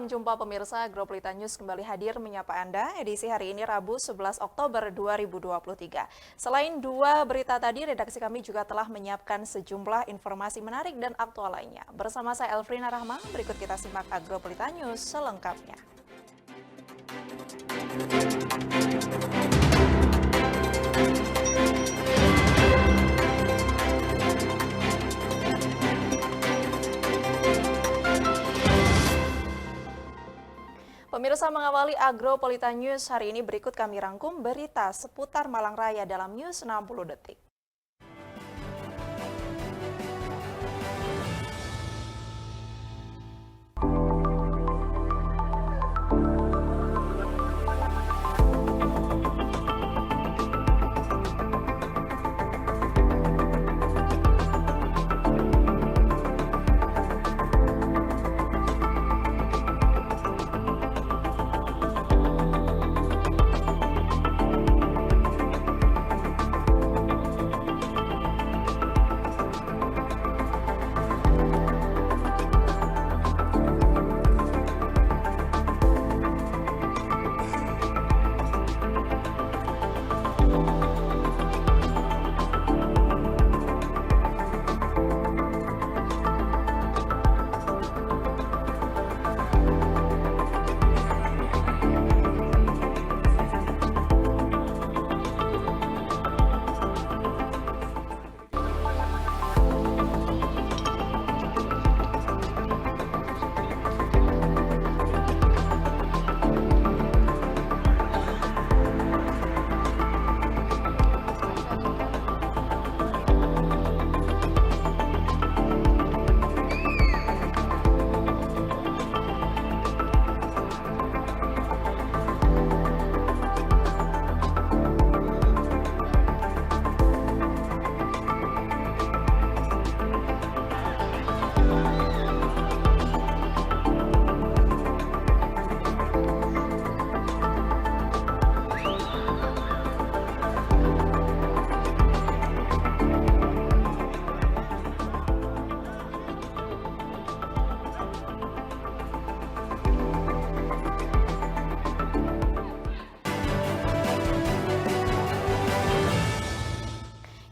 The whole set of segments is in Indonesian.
Salam jumpa pemirsa, Agropolita News kembali hadir menyapa Anda edisi hari ini Rabu 11 Oktober 2023. Selain dua berita tadi, redaksi kami juga telah menyiapkan sejumlah informasi menarik dan aktual lainnya. Bersama saya Elfrina Rahma, berikut kita simak Agropolita News selengkapnya. Pemirsa, mengawali Agropolita News hari ini berikut kami rangkum berita seputar Malang Raya dalam News 60 Detik.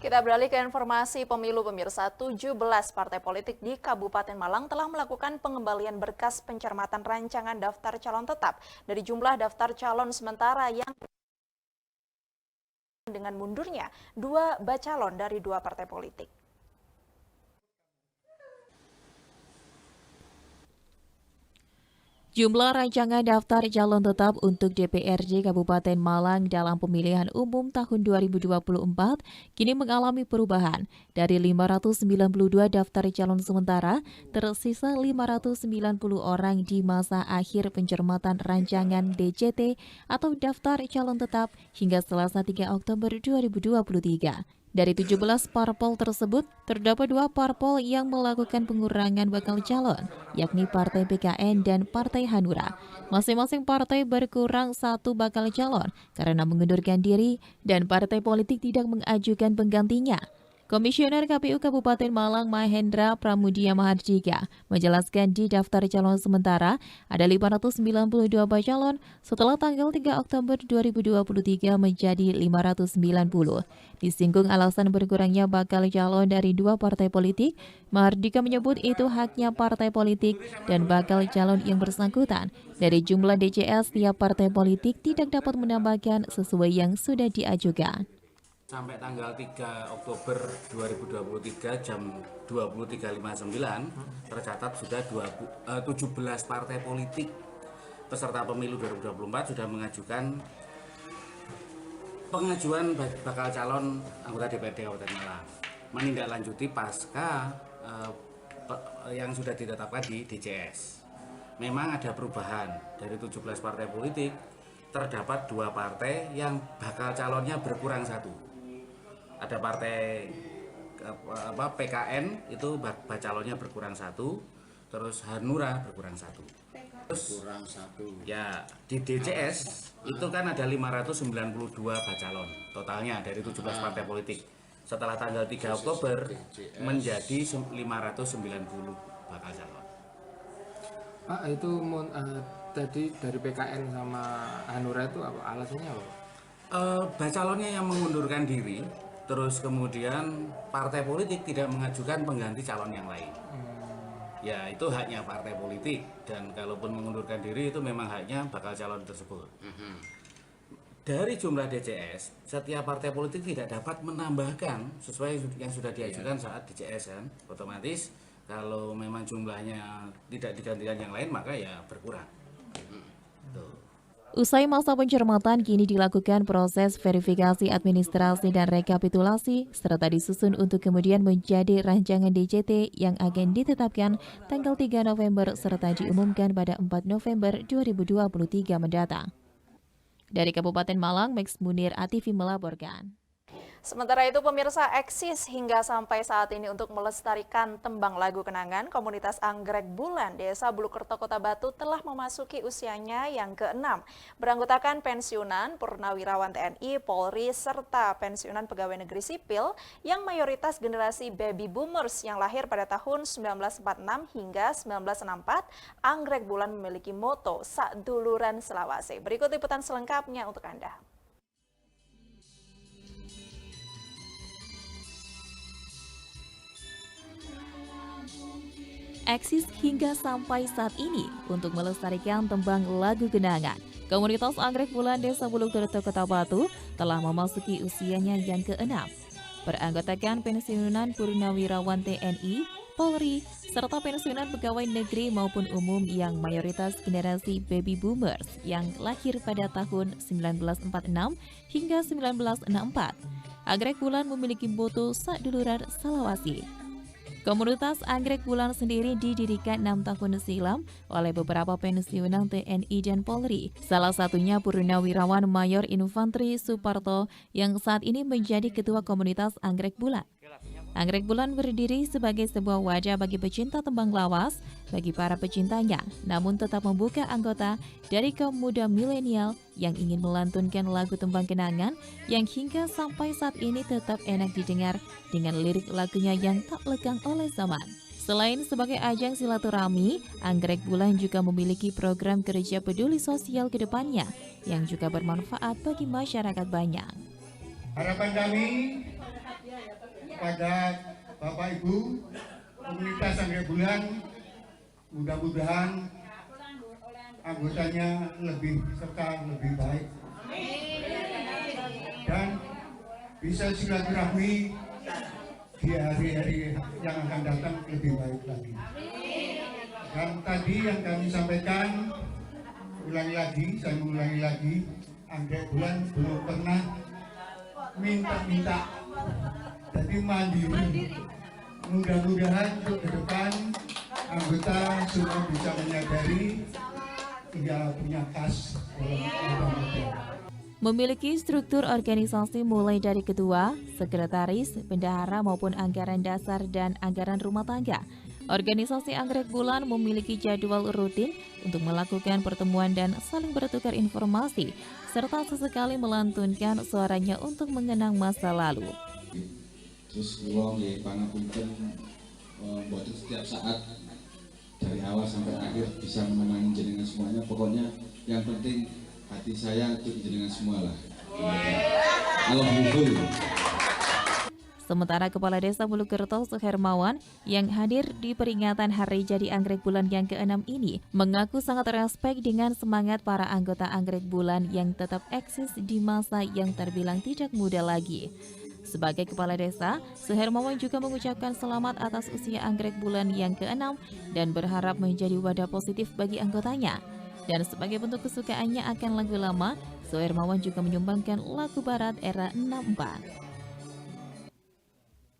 Kita beralih ke informasi pemilu pemirsa. 17 partai politik di Kabupaten Malang telah melakukan pengembalian berkas pencermatan rancangan daftar calon tetap dari jumlah daftar calon sementara yang dengan mundurnya dua bacalon dari dua partai politik. Jumlah rancangan daftar calon tetap untuk DPRD Kabupaten Malang dalam pemilihan umum tahun 2024 kini mengalami perubahan. Dari 592 daftar calon sementara, tersisa 590 orang di masa akhir pencermatan rancangan DCT atau daftar calon tetap hingga Selasa 3 Oktober 2023. Dari 17 parpol tersebut, terdapat 2 parpol yang melakukan pengurangan bakal calon, yakni Partai PKN dan Partai Hanura. Masing-masing partai berkurang 1 bakal calon karena mengundurkan diri dan partai politik tidak mengajukan penggantinya. Komisioner KPU Kabupaten Malang Mahendra Pramudia Mahardika menjelaskan di daftar calon sementara ada 592 bacalon setelah tanggal 3 Oktober 2023 menjadi 590. Disinggung alasan berkurangnya bakal calon dari 2 partai politik, Mahardika menyebut itu haknya partai politik dan bakal calon yang bersangkutan. Dari jumlah DCS, tiap partai politik tidak dapat menambahkan sesuai yang sudah diajukan. Sampai tanggal 3 Oktober 2023 jam 23.59 tercatat sudah 17 partai politik peserta pemilu 2024 sudah mengajukan pengajuan bakal calon anggota DPRD Kabupaten Malang, menindaklanjuti pasca yang sudah ditetapkan di DCS. Memang ada perubahan dari 17 partai politik, terdapat 2 partai yang bakal calonnya berkurang 1. Ada partai PKN itu bacalonnya berkurang 1, terus Hanura berkurang 1. Terus kurang 1. Ya, di DCS itu kan ada 592 bacalon totalnya dari 17 partai politik. Setelah tanggal 3 Oktober menjadi 590 bakal calon. Pak, itu tadi dari PKN sama Hanura itu apa alasannya apa? Calonnya yang mengundurkan diri, terus kemudian partai politik tidak mengajukan pengganti calon yang lain. Ya itu haknya partai politik, dan kalaupun mengundurkan diri itu memang haknya bakal calon tersebut. Dari jumlah DCS, setiap partai politik tidak dapat menambahkan sesuai yang sudah diajukan saat DCS kan. Otomatis kalau memang jumlahnya tidak digantikan yang lain maka ya berkurang. Tuh. Usai masa pencermatan, kini dilakukan proses verifikasi administrasi dan rekapitulasi, serta disusun untuk kemudian menjadi rancangan DJT yang akan ditetapkan tanggal 3 November serta diumumkan pada 4 November 2023 mendatang. Dari Kabupaten Malang, Max Munir ATV melaporkan. Sementara itu, pemirsa, eksis hingga sampai saat ini untuk melestarikan tembang lagu kenangan, komunitas Anggrek Bulan, Desa Bulukerto, Kota Batu telah memasuki usianya yang ke-6. Beranggotakan pensiunan, purnawirawan TNI, Polri, serta pensiunan pegawai negeri sipil yang mayoritas generasi baby boomers yang lahir pada tahun 1946 hingga 1964, Anggrek Bulan memiliki moto Saduluran Selawase. Berikut liputan selengkapnya untuk Anda. Eksis hingga sampai saat ini untuk melestarikan tembang lagu kenangan. Komunitas Anggrek Bulan Desa Bulukerto, Kota Batu telah memasuki usianya yang ke-6. Beranggotakan pensiunan purnawirawan TNI, Polri, serta pensiunan pegawai negeri maupun umum yang mayoritas generasi baby boomers yang lahir pada tahun 1946 hingga 1964. Anggrek Bulan memiliki moto Saduluran Selawase. Komunitas Anggrek Bulan sendiri didirikan 6 tahun silam oleh beberapa pensiunan TNI dan Polri. Salah satunya Purnawirawan Mayor Infantri Suparto yang saat ini menjadi ketua komunitas Anggrek Bulan. Anggrek Bulan berdiri sebagai sebuah wadah bagi pecinta tembang lawas, bagi para pecintanya, namun tetap membuka anggota dari kaum muda milenial yang ingin melantunkan lagu tembang kenangan yang hingga sampai saat ini tetap enak didengar dengan lirik lagunya yang tak lekang oleh zaman. Selain sebagai ajang silaturahmi, Anggrek Bulan juga memiliki program kerja peduli sosial ke depannya yang juga bermanfaat bagi masyarakat banyak. Harapan kami kepada Bapak Ibu komunitas Anggrek Bulan, mudah-mudahan anggotanya lebih serta lebih baik dan bisa silaturahmi di hari-hari yang akan datang lebih baik lagi. Dan tadi yang kami sampaikan, saya mengulangi lagi, Anggrek Bulan belum pernah minta-minta, jadi mandiri. Mudah-mudahan untuk ke depan anggota semua bisa menyadari ia punya khas dalam model. Memiliki struktur organisasi mulai dari ketua, sekretaris, bendahara maupun anggaran dasar dan anggaran rumah tangga. Organisasi Anggrek Bulan memiliki jadwal rutin untuk melakukan pertemuan dan saling bertukar informasi, serta sesekali melantunkan suaranya untuk mengenang masa lalu. Terus kula nggih pangapunten mboten setiap saat dari awal sampai akhir bisa menenangin jenengan semuanya. Pokoknya yang penting hati saya untuk jenengan semua lah. Alhamdulillah. Sementara Kepala Desa Bulukerto Suhermawan yang hadir di peringatan Hari Jadi Anggrek Bulan yang ke-6 ini mengaku sangat respek dengan semangat para anggota Anggrek Bulan yang tetap eksis di masa yang terbilang tidak muda lagi. Sebagai Kepala Desa, Suhermawan juga mengucapkan selamat atas usia Anggrek Bulan yang ke-6 dan berharap menjadi wadah positif bagi anggotanya. Dan sebagai bentuk kesukaannya akan lagu lama, Suhermawan juga menyumbangkan lagu barat era 64.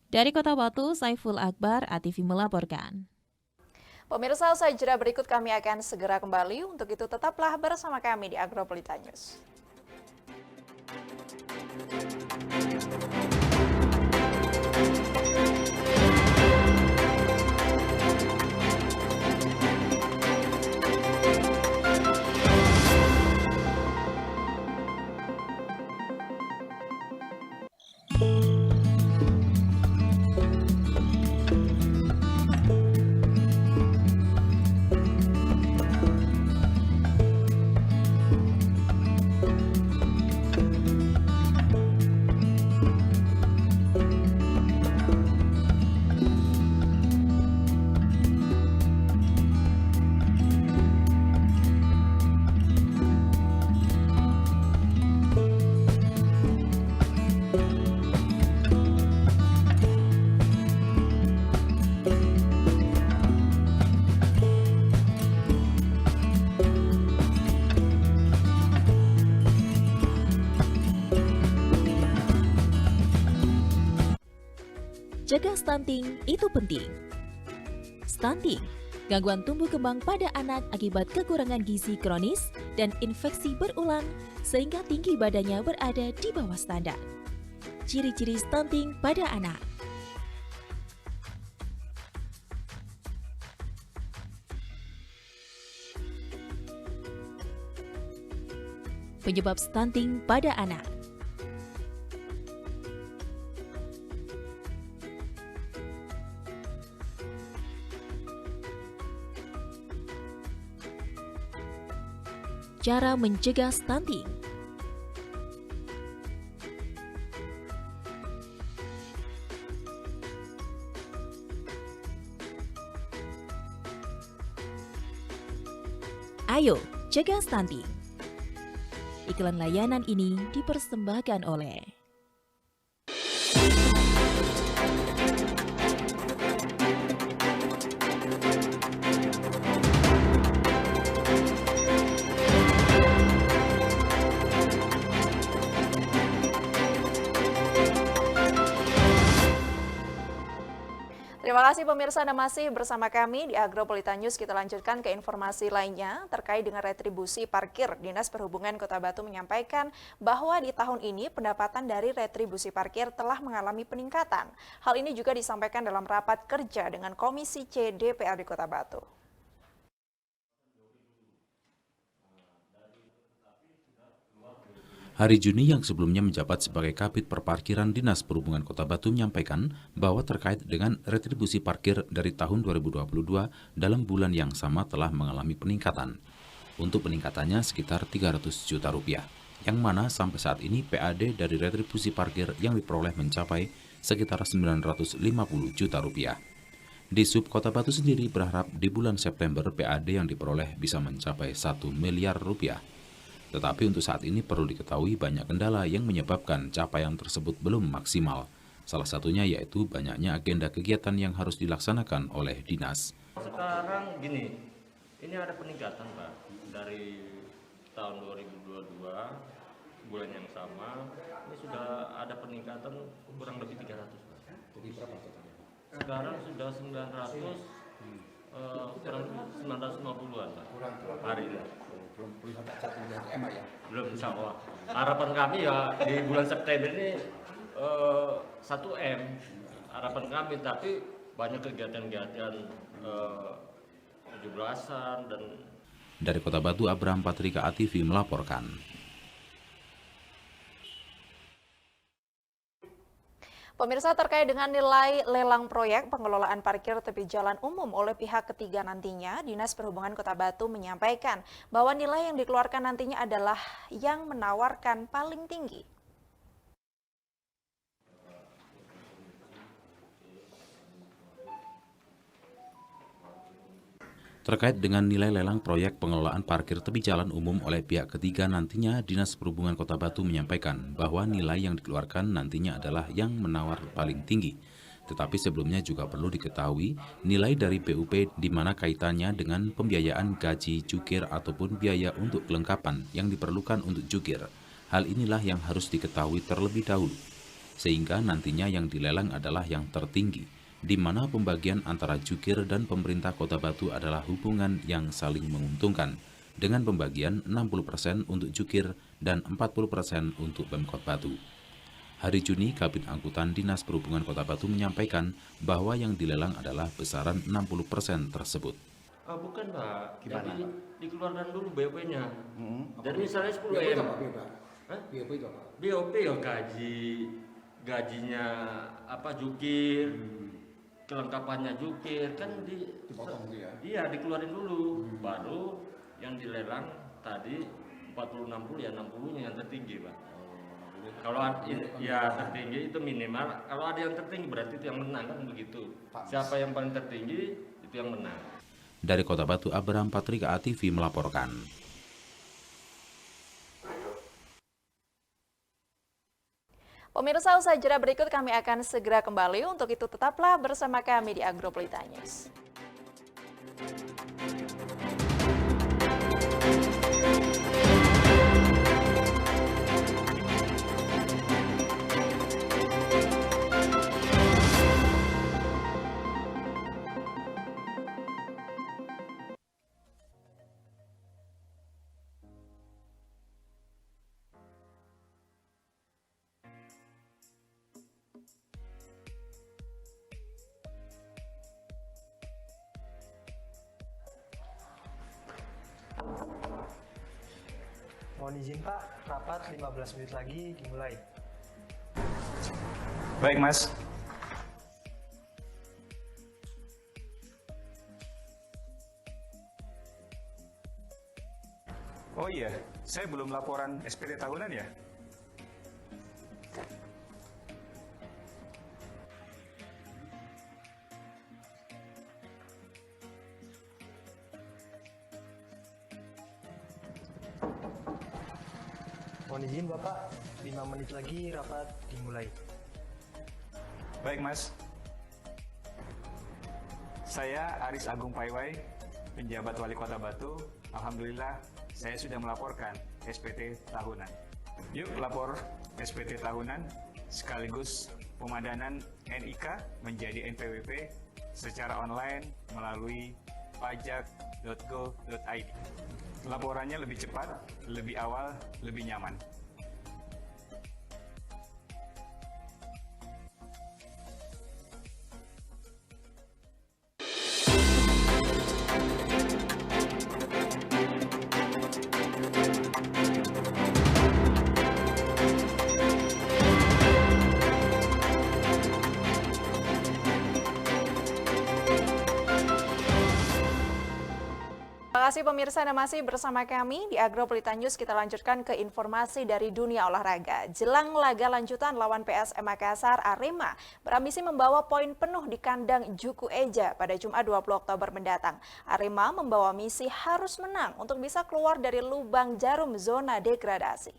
Dari Kota Batu, Saiful Akbar, ATV melaporkan. Pemirsa, usai jeda berikut kami akan segera kembali. Untuk itu tetaplah bersama kami di Agropolita News. Cegah stunting itu penting. Stunting, gangguan tumbuh kembang pada anak akibat kekurangan gizi kronis dan infeksi berulang sehingga tinggi badannya berada di bawah standar. Ciri-ciri stunting pada anak. Penyebab stunting pada anak. Cara mencegah stunting. Ayo, cegah stunting. Iklan layanan ini dipersembahkan oleh Terima kasih pemirsa Anda masih bersama kami di Agropolitan News. Kita lanjutkan ke informasi lainnya terkait dengan retribusi parkir. Dinas Perhubungan Kota Batu menyampaikan bahwa di tahun ini pendapatan dari retribusi parkir telah mengalami peningkatan. Hal ini juga disampaikan dalam rapat kerja dengan Komisi C DPRD Kota Batu. Hari Juni yang sebelumnya menjabat sebagai Kabid Perparkiran Dinas Perhubungan Kota Batu menyampaikan bahwa terkait dengan retribusi parkir dari tahun 2022 dalam bulan yang sama telah mengalami peningkatan. Untuk peningkatannya sekitar 300 juta rupiah, yang mana sampai saat ini PAD dari retribusi parkir yang diperoleh mencapai sekitar 950 juta rupiah. Di Sub Kota Batu sendiri berharap di bulan September PAD yang diperoleh bisa mencapai 1 miliar rupiah. Tetapi untuk saat ini perlu diketahui banyak kendala yang menyebabkan capaian tersebut belum maksimal. Salah satunya yaitu banyaknya agenda kegiatan yang harus dilaksanakan oleh dinas. Sekarang gini, ini ada peningkatan Pak, dari tahun 2022, bulan yang sama, ini sudah ada peningkatan kurang lebih 300 Pak. Jadi berapa totalnya? Sekarang sudah 900, kurang lebih 950-an Pak, hari ini. Belum sampai 1 miliar M ya? Belum sama. Harapan kami ya di bulan September ini 1 M. Harapan kami, tapi banyak kegiatan-kegiatan 17-an dan... Dari Kota Batu, Abraham Patrika ATV melaporkan. Pemirsa, terkait dengan nilai lelang proyek pengelolaan parkir tepi jalan umum oleh pihak ketiga nantinya, Dinas Perhubungan Kota Batu menyampaikan bahwa nilai yang dikeluarkan nantinya adalah yang menawarkan paling tinggi. Terkait dengan nilai lelang proyek pengelolaan parkir tepi jalan umum oleh pihak ketiga nantinya, Dinas Perhubungan Kota Batu menyampaikan bahwa nilai yang dikeluarkan nantinya adalah yang menawar paling tinggi. Tetapi sebelumnya juga perlu diketahui nilai dari PUP di mana kaitannya dengan pembiayaan gaji jukir ataupun biaya untuk kelengkapan yang diperlukan untuk jukir. Hal inilah yang harus diketahui terlebih dahulu, sehingga nantinya yang dilelang adalah yang tertinggi, di mana pembagian antara jukir dan pemerintah Kota Batu adalah hubungan yang saling menguntungkan, dengan pembagian 60% untuk jukir dan 40% untuk Pemkot Batu. Hari Juni, Kabid Angkutan Dinas Perhubungan Kota Batu menyampaikan bahwa yang dilelang adalah besaran 60% tersebut. Bukan Pak, jadi dikeluarkan dulu BOP-nya. Dan misalnya 10 M. BOP itu apa? BOP ya gajinya apa jukir. Kelengkapannya jukir kan dipotong gitu ya? Iya, dikeluarin dulu, baru yang dilelang tadi 40-60 ya 60-nya yang tertinggi Pak. Kalau ya tertinggi itu minimal, kalau ada yang tertinggi berarti itu yang menang kan begitu. Siapa yang paling tertinggi itu yang menang. Dari Kota Batu, Abraham Patrika ATV melaporkan. Pemirsa, usaha jeda berikut kami akan segera kembali. Untuk itu tetaplah bersama kami di Agro Pelita News. Mohon izin Pak, rapat 15 menit lagi dimulai. Baik Mas. Oh iya, saya belum laporan SPT tahunan ya? Mohon izin Bapak, 5 menit lagi rapat dimulai. Baik Mas. Saya Aris Agung Paiwai, penjabat Wali Kota Batu. Alhamdulillah, saya sudah melaporkan SPT tahunan. Yuk lapor SPT tahunan sekaligus pemadanan NIK menjadi NPWP secara online melalui pajak.go.id. Laporannya lebih cepat, lebih awal, lebih nyaman. Terima kasih pemirsa, Anda masih bersama kami di Agro Pelita News. Kita lanjutkan ke informasi dari dunia olahraga. Jelang laga lanjutan lawan PSM Makassar, Arema berambisi membawa poin penuh di kandang Juku Eja pada Jumat 20 Oktober mendatang. Arema membawa misi harus menang untuk bisa keluar dari lubang jarum zona degradasi.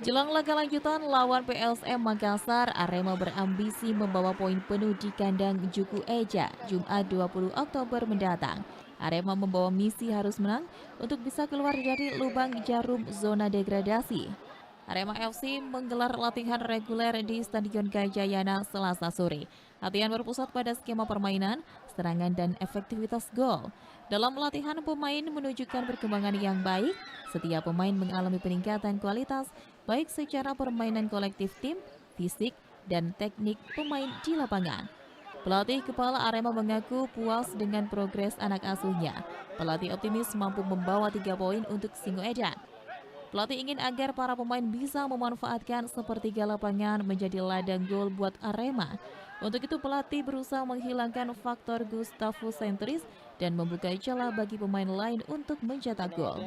Jelang laga lanjutan lawan PSM Makassar, Arema berambisi membawa poin penuh di kandang Juku Eja Jumat 20 Oktober mendatang. Arema membawa misi harus menang untuk bisa keluar dari lubang jarum zona degradasi. Arema FC menggelar latihan reguler di Stadion Gajayana Selasa sore. Latihan berpusat pada skema permainan, serangan, dan efektivitas gol. Dalam latihan, pemain menunjukkan perkembangan yang baik. Setiap pemain mengalami peningkatan kualitas, baik secara permainan kolektif tim, fisik, dan teknik pemain di lapangan. Pelatih kepala Arema mengaku puas dengan progres anak asuhnya. Pelatih optimis mampu membawa 3 poin untuk Singoedan. Pelatih ingin agar para pemain bisa memanfaatkan sepertiga lapangan menjadi ladang gol buat Arema. Untuk itu pelatih berusaha menghilangkan faktor Gustavo sentris dan membuka celah bagi pemain lain untuk mencetak gol.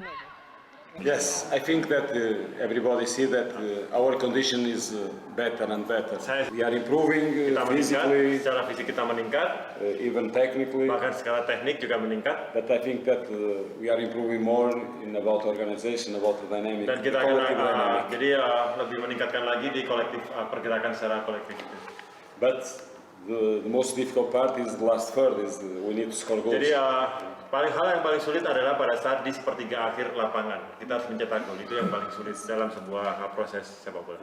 Yes, I think that everybody see that our condition is better and better. We are improving physically, secara fisik kita meningkat, even technically. bahkan secara teknik juga meningkat. But I think that we are improving more in about organization, about the dynamic. Dan kita akan jadi lebih meningkatkan lagi di kolektif pergerakan secara kolektif itu. But the most difficult part is the last third. Is we need to score goals. Jadi hal yang paling sulit adalah pada saat di sepertiga akhir lapangan kita harus mencetak gol. Itu yang paling sulit dalam sebuah proses sepak bola.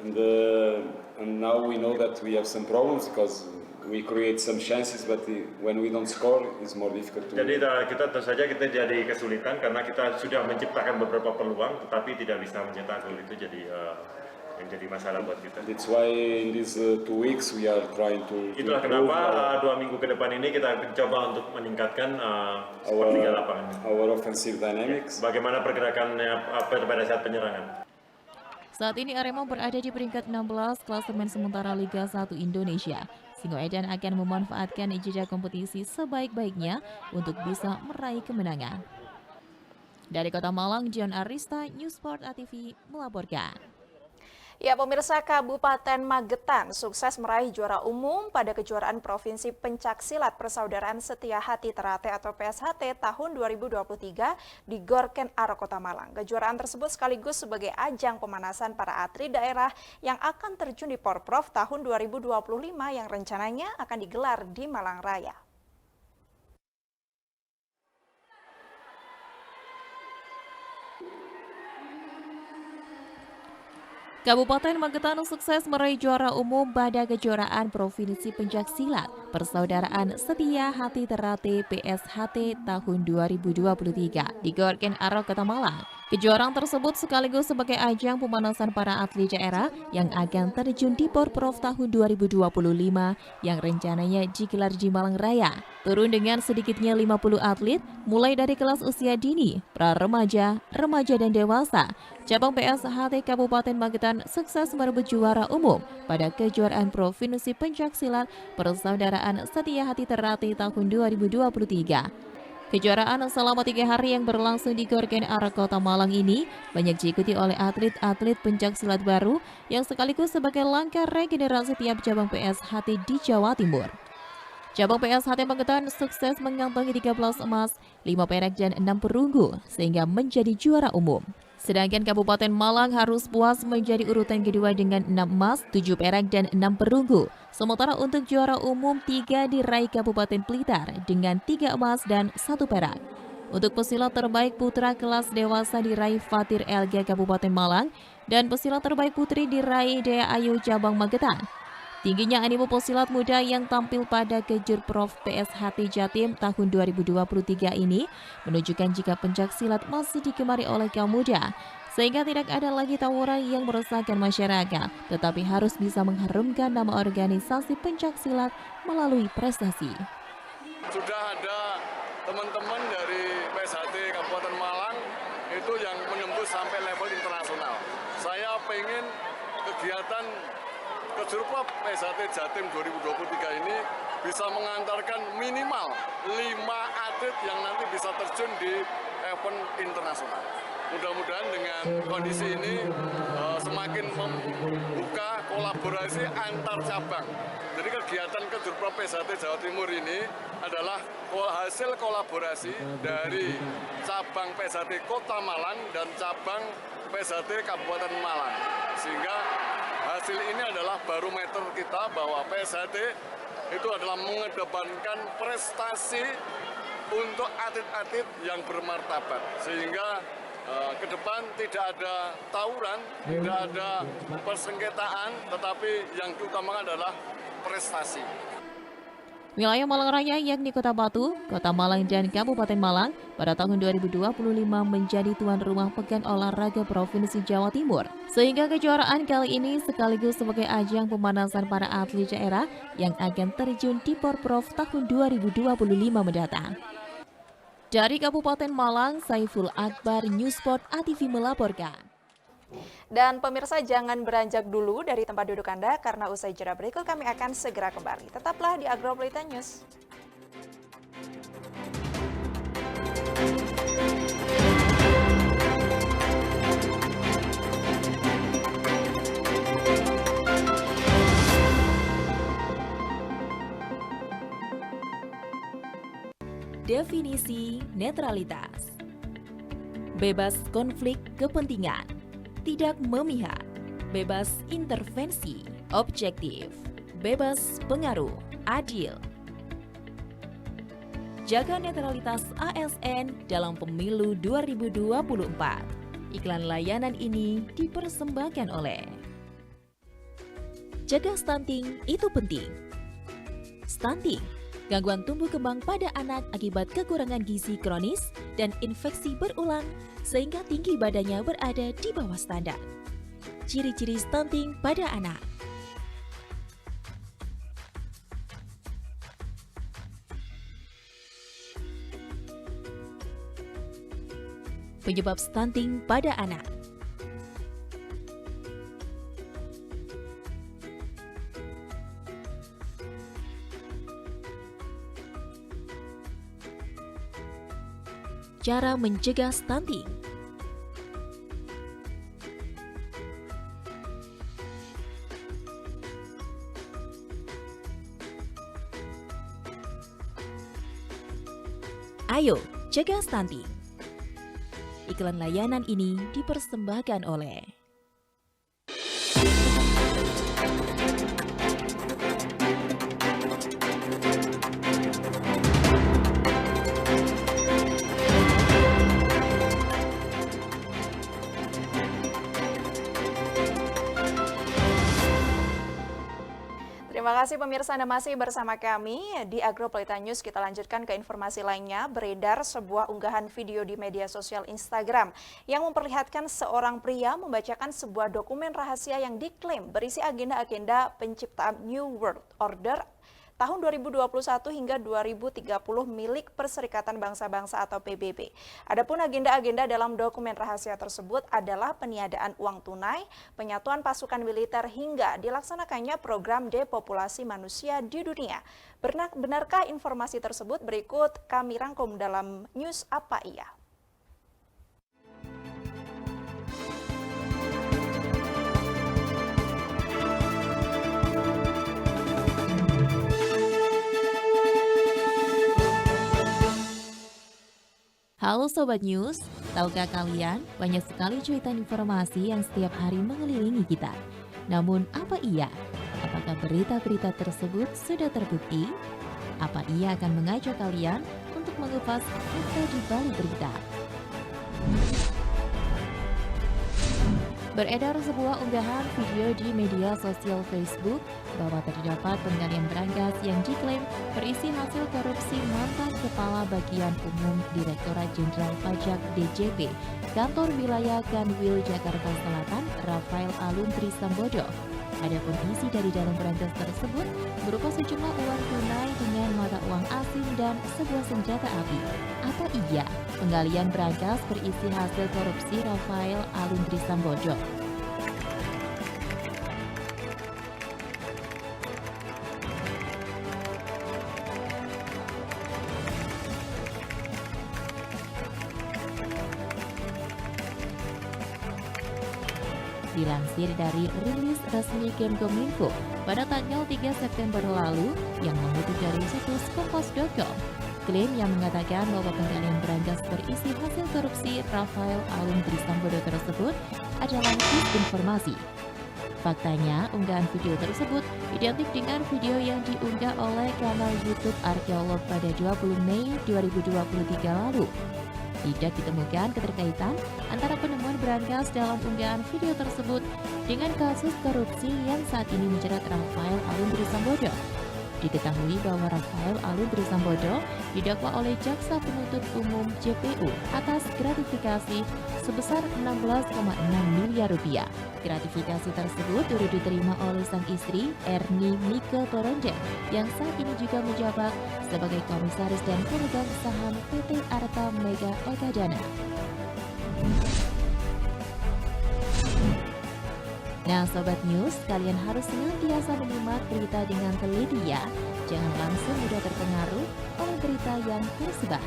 And now we know that we have some problems because we create some chances, but when we don't score, it's more difficult to. Jadi kita tentu saja kita jadi kesulitan karena kita sudah menciptakan beberapa peluang, tetapi tidak bisa mencetak gol. Itu jadi masalah buat kita. That's why in these 2 weeks we are trying to. Itulah kenapa 2 minggu ke depan ini kita mencoba untuk meningkatkan sepertiga lapangan. Our offensive dynamics. Bagaimana pergerakannya pada saat penyerangan. Saat ini Arema berada di peringkat 16 klasemen sementara Liga 1 Indonesia. Singoedan akan memanfaatkan jejak kompetisi sebaik-baiknya untuk bisa meraih kemenangan. Dari Kota Malang, John Arista, News Sport ATV melaporkan. Ya, pemirsa, Kabupaten Magetan sukses meraih juara umum pada kejuaraan Provinsi Pencaksilat Persaudaraan Setia Hati Terate atau PSHT tahun 2023 di Gor Ken Arok, Kota Malang. Kejuaraan tersebut sekaligus sebagai ajang pemanasan para atlet daerah yang akan terjun di Porprov tahun 2025 yang rencananya akan digelar di Malang Raya. Kabupaten Magetan sukses meraih juara umum pada kejuaraan Provinsi Pencaksilat Persaudaraan Setia Hati Terate PSHT tahun 2023 di Gor Ken Arok, Kota Malang. Kejuaraan tersebut sekaligus sebagai ajang pemanasan para atlet daerah yang akan terjun di Porprov tahun 2025 yang rencananya digelar di Malang Raya. Turun dengan sedikitnya 50 atlet mulai dari kelas usia dini, pra-remaja, remaja dan dewasa. Cabang PSHT Kabupaten Magetan sukses merebut juara umum pada kejuaraan Provinsi Pencaksilat Persaudaraan Setia Hati Terate tahun 2023. Kejuaraan selama 3 hari yang berlangsung di Gor Ken Arok, Kota Malang ini banyak diikuti oleh atlet-atlet pencaksilat baru yang sekaligus sebagai langkah regenerasi tiap cabang PSHT di Jawa Timur. Cabang PSHT Magetan sukses mengantongi 13 emas, 5 perak dan 6 perunggu sehingga menjadi juara umum. Sedangkan Kabupaten Malang harus puas menjadi urutan kedua dengan 6 emas, 7 perak dan 6 perunggu. Sementara untuk juara umum 3 diraih Kabupaten Blitar dengan 3 emas dan 1 perak. Untuk pesilat terbaik putra kelas dewasa diraih Fatir Elga Kabupaten Malang dan pesilat terbaik putri diraih Dea Ayu Cabang Magetan. Tingginya animo pesilat muda yang tampil pada Kejurprov PSHT Jatim tahun 2023 ini menunjukkan jika pencaksilat masih digemari oleh kaum muda, sehingga tidak ada lagi tawuran yang meresahkan masyarakat, tetapi harus bisa mengharumkan nama organisasi pencaksilat melalui prestasi. Sudah ada teman-teman dari PSHT Kabupaten Malang itu yang menembus sampai level internasional. Saya pengen kegiatan Kejurprov PSHT Jatim 2023 ini bisa mengantarkan minimal 5 atlet yang nanti bisa terjun di event internasional. Mudah-mudahan dengan kondisi ini semakin membuka kolaborasi antar cabang. Jadi kegiatan Kejurprov PSHT Jawa Timur ini adalah hasil kolaborasi dari cabang PSHT Kota Malang dan cabang PSHT Kabupaten Malang. Sehingga hasil ini adalah barometer kita bahwa PSHT itu adalah mengedepankan prestasi untuk atlet-atlet yang bermartabat. Sehingga ke depan tidak ada tawuran, tidak ada persengketaan, tetapi yang diutamakan adalah prestasi. Wilayah Malang Raya yakni Kota Batu, Kota Malang dan Kabupaten Malang pada tahun 2025 menjadi tuan rumah Pekan Olahraga Provinsi Jawa Timur. Sehingga kejuaraan kali ini sekaligus sebagai ajang pemanasan para atlet daerah yang akan terjun di Porprov tahun 2025 mendatang. Dari Kabupaten Malang, Saiful Akbar, Newsport ATV melaporkan. Dan pemirsa, jangan beranjak dulu dari tempat duduk Anda karena usai jeda berikut kami akan segera kembali. Tetaplah di Agropolitan News. Definisi netralitas. Bebas konflik kepentingan. Tidak memihak, bebas intervensi, objektif, bebas pengaruh, adil. Jaga netralitas ASN dalam pemilu 2024. Iklan layanan ini dipersembahkan oleh Jaga stunting itu penting. Stunting, gangguan tumbuh kembang pada anak akibat kekurangan gizi kronis dan infeksi berulang sehingga tinggi badannya berada di bawah standar. Ciri-ciri stunting pada anak. Penyebab stunting pada anak. Cara mencegah stunting. Ayo, cegah stunting. Iklan layanan ini dipersembahkan oleh Terima kasih pemirsa, Anda masih bersama kami di Agro Pelita News. Kita lanjutkan ke informasi lainnya. Beredar sebuah unggahan video di media sosial Instagram yang memperlihatkan seorang pria membacakan sebuah dokumen rahasia yang diklaim berisi agenda-agenda penciptaan New World Order tahun 2021 hingga 2030 milik Perserikatan Bangsa-Bangsa atau PBB. Adapun agenda-agenda dalam dokumen rahasia tersebut adalah peniadaan uang tunai, penyatuan pasukan militer hingga dilaksanakannya program depopulasi manusia di dunia. Benarkah informasi tersebut? Berikut kami rangkum dalam News Apa Iya. Halo Sobat News, tahukah kalian banyak sekali cuitan informasi yang setiap hari mengelilingi kita. Namun apa iya? Apakah berita-berita tersebut sudah terbukti? Apa ia akan mengajak kalian untuk mengupas fakta di balik berita? Beredar sebuah unggahan video di media sosial Facebook bahwa terdapat pengalian berangkas yang diklaim berisi hasil korupsi mantan Kepala Bagian Umum Direktorat Jenderal Pajak DJP Kantor Wilayah Kanwil Jakarta Selatan, Rafael Aluntri Sambodo. Adapun isi dari dalam berangkas tersebut berupa sejumlah uang tunai dengan mata uang asing dan sebuah senjata api. Apa iya penggalian berangkas berisi hasil korupsi Rafael Aluntri Sambodo? Dilansir dari rilis resmi Kemkominfo pada tanggal 3 September lalu yang mengutip dari situs kompas.com, klaim yang mengatakan bahwa penggalian berangkas berisi hasil korupsi Rafael Aluntri Sambodo tersebut adalah disinformasi. Faktanya, unggahan video tersebut identik dengan video yang diunggah oleh kanal YouTube Arkeolog pada 20 Mei 2023 lalu. Tidak ditemukan keterkaitan antara penemuan berangkas dalam unggahan video tersebut dengan kasus korupsi yang saat ini menjerat Rafael Aluntri Sambodo. Diketahui bahwa Rafael Aluntri Sambodo didakwa oleh Jaksa Penuntut Umum JPU atas gratifikasi sebesar 16,6 miliar rupiah. Gratifikasi tersebut turut diterima oleh sang istri Erni Mike Toronjen yang saat ini juga menjabat sebagai komisaris dan pemegang saham PT Arta Mega Ekadana. Nah Sobat News, kalian harus senantiasa menyimak berita dengan teliti ya. Jangan langsung mudah terpengaruh oleh berita yang tersebar.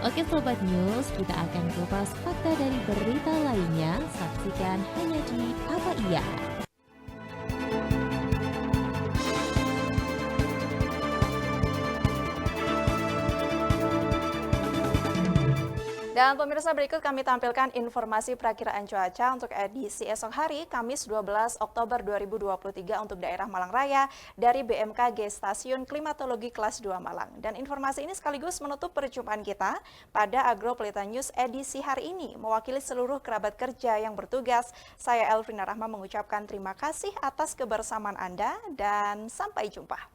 Oke Sobat News, kita akan kupas fakta dari berita lainnya. Saksikan hanya di Apa Iya. Dan pemirsa, berikut kami tampilkan informasi perakiraan cuaca untuk edisi esok hari Kamis 12 Oktober 2023 untuk daerah Malang Raya dari BMKG Stasiun Klimatologi Kelas 2 Malang. Dan informasi ini sekaligus menutup perjumpaan kita pada Agro Pelita News edisi hari ini. Mewakili seluruh kerabat kerja yang bertugas, saya Elvina Rahma mengucapkan terima kasih atas kebersamaan Anda dan sampai jumpa.